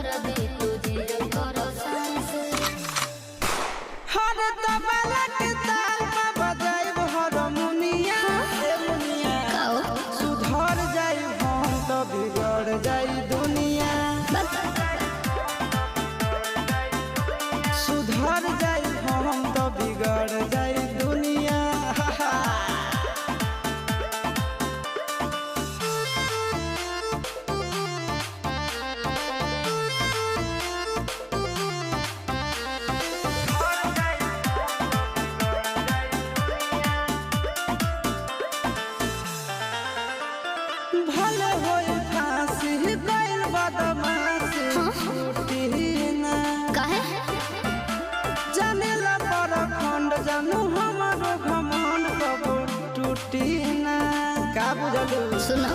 दर्द तुझे करो सांस हर तबला के ताल में बजाइब हारमोनिया सुधर जाई हम तो बिगड़ जाई दुनिया सुधर जाई हम तो बिगड़ जाई दुनिया भले होई फांसी गइल बदमाशी छूटी ना काहे जानेला पर खंड जानू हमारो घमंड कबो टूटी ना का बुझलू सुनो